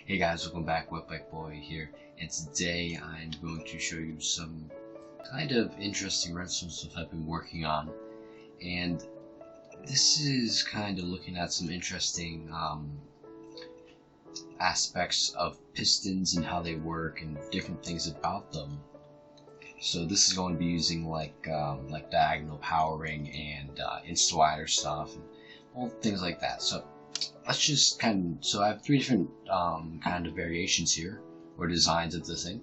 Hey guys, welcome back. Wet Bike Boy here, and today I'm going to show you some kind of interesting redstone stuff I've been working on. And this is kind of looking at some interesting aspects of pistons and how they work and different things about them. So this is going to be using like diagonal powering and insta-wire stuff and all things like that. So let's just so I have three different kind of variations here, or designs of the thing.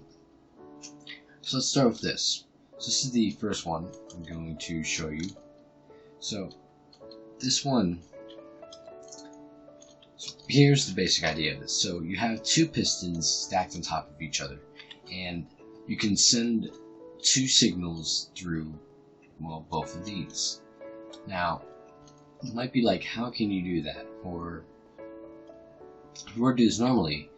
So let's start with this. So this is the first one I'm going to show you. So this one, here's the basic idea of this. So you have two pistons stacked on top of each other, and you can send two signals through, well, both of these. Now, it might be like, how can you do that? Or if you were to do this normally,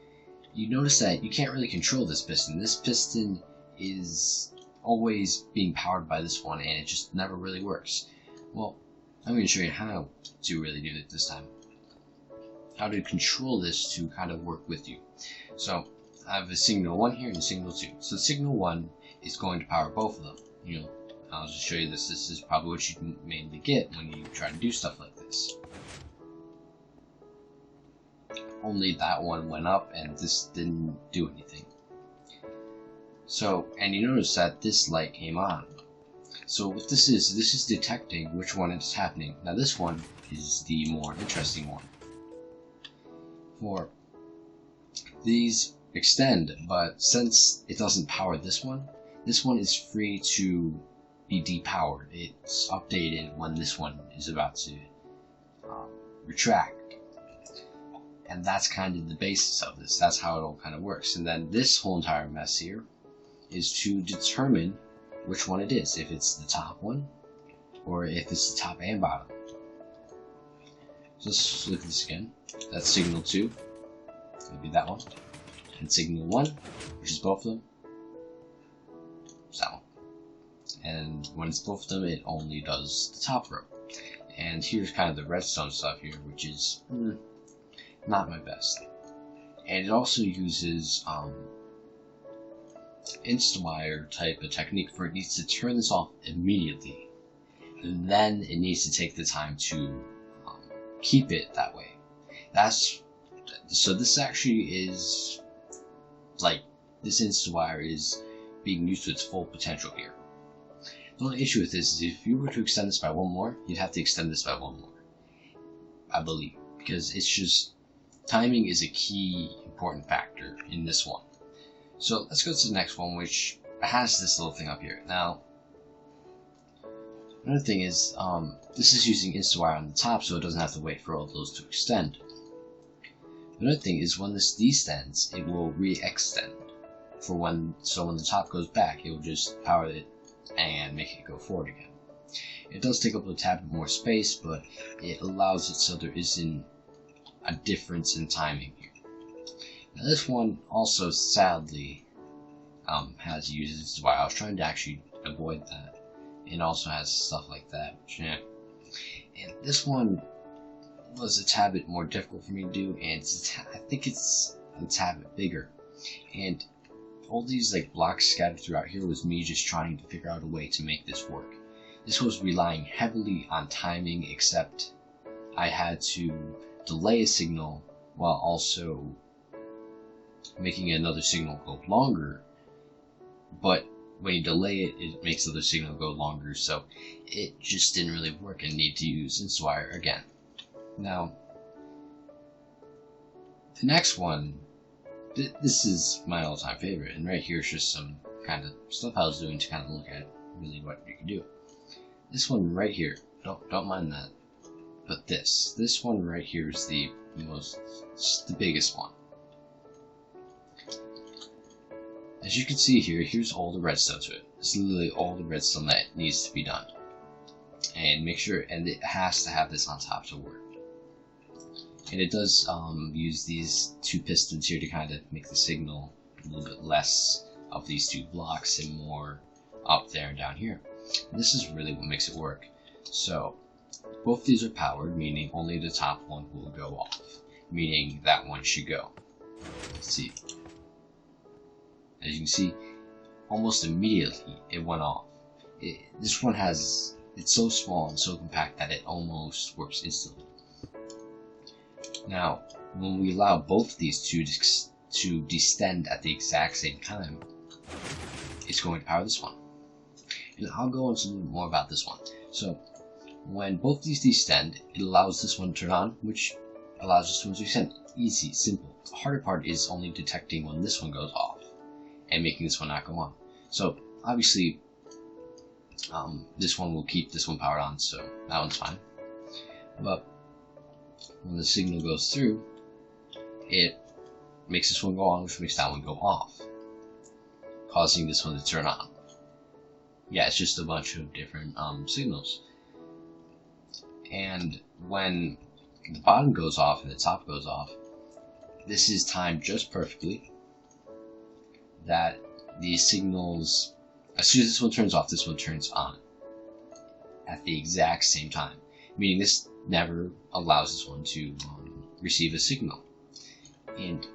you notice that you can't really control this piston. This piston is always being powered by this one, and it just never really works. Well, I'm going to show you how to really do it this time. How to control this to kind of work with you. So I have a signal 1 here and a signal 2. So signal 1 is going to power both of them. I'll just show you this. This is probably what you mainly get when you try to do stuff like this. Only that one went up and this didn't do anything. So, and you notice that this light came on. So what this is detecting which one is happening. Now this one is the more interesting one. For these extend, but since it doesn't power this one is free to be depowered. It's updated when this one is about to retract. And that's kind of the basis of this. That's how it all kind of works. And then this whole entire mess here is to determine which one it is. If it's the top one, or if it's the top and bottom. So let's look at this again. That's signal 2. Maybe that one. And signal 1, which is both of them. It's that one. And when it's both of them, it only does the top row. And here's kind of the redstone stuff here, which is not my best. And it also uses insta-wire type of technique where it needs to turn this off immediately, and then it needs to take the time to keep it that way. So this actually is like, this insta-wire is being used to its full potential here. The only issue with this is if you were to extend this by one more, you'd have to extend this by one more, I believe, because it's just, timing is a key important factor in this one. So let's go to the next one, which has this little thing up here. Now, another thing is, this is using insta-wire on the top, so it doesn't have to wait for all of those to extend. Another thing is, when this descends, it will re-extend. So when the top goes back, it will just power it and make it go forward again. It does take up a tad bit more space, but it allows it so there isn't a difference in timing here. Now this one also sadly has uses why I was trying to actually avoid that. It also has stuff like that, which, and this one was a tad bit more difficult for me to do, and I think it's a tad bit bigger. And all these like blocks scattered throughout here was me just trying to figure out a way to make this work. This was relying heavily on timing, except I had to delay a signal while also making another signal go longer. But when you delay it, it makes the other signal go longer, so it just didn't really work and need to use insta-wire again. Now, the next one, this is my all-time favorite, and right here is just some kind of stuff I was doing to kind of look at really what you can do. This one right here, don't mind that, but this one right here is the biggest one. As you can see here, here's all the redstone to it. It's literally all the redstone that needs to be done, and make sure, and it has to have this on top to work. And it does use these two pistons here to kind of make the signal a little bit less of these two blocks and more up there and down here. And this is really what makes it work. So both these are powered, meaning only the top one will go off, meaning that one should go. see. As you can see, almost immediately it went off. This one it's so small and so compact that it almost works instantly. Now, when we allow both of these to descend at the exact same time, it's going to power this one. And I'll go into a little more about this one. So, when both these descend, it allows this one to turn on, which allows this one to descend. Easy, simple. The harder part is only detecting when this one goes off and making this one not go on. So, obviously, this one will keep this one powered on, so that one's fine. But when the signal goes through, it makes this one go on, which makes that one go off, causing this one to turn on. Yeah, it's just a bunch of different signals. And when the bottom goes off and the top goes off, this is timed just perfectly that these signals, as soon as this one turns off, this one turns on at the exact same time, meaning this never allows this one to receive a signal. And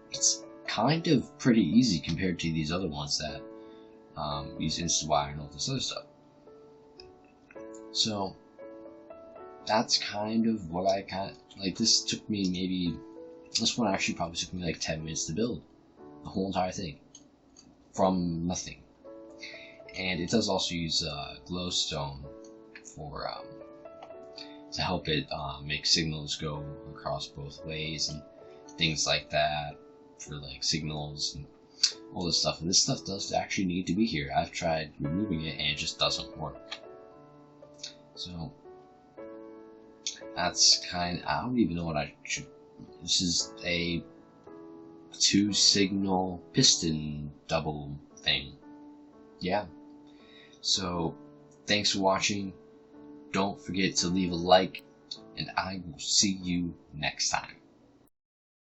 it's kind of pretty easy compared to these other ones that use InstaWire and all this other stuff. So that's kind of what I like. This one actually probably took me like 10 minutes to build the whole entire thing from nothing. And it does also use glowstone for to help it make signals go across both ways and things like that, for like signals and all this stuff. And this stuff does actually need to be here. I've tried removing it and it just doesn't work. So that's I don't even know what I should. This is a 2-signal piston double thing. Yeah. So thanks for watching. Don't forget to leave a like, and I will see you next time.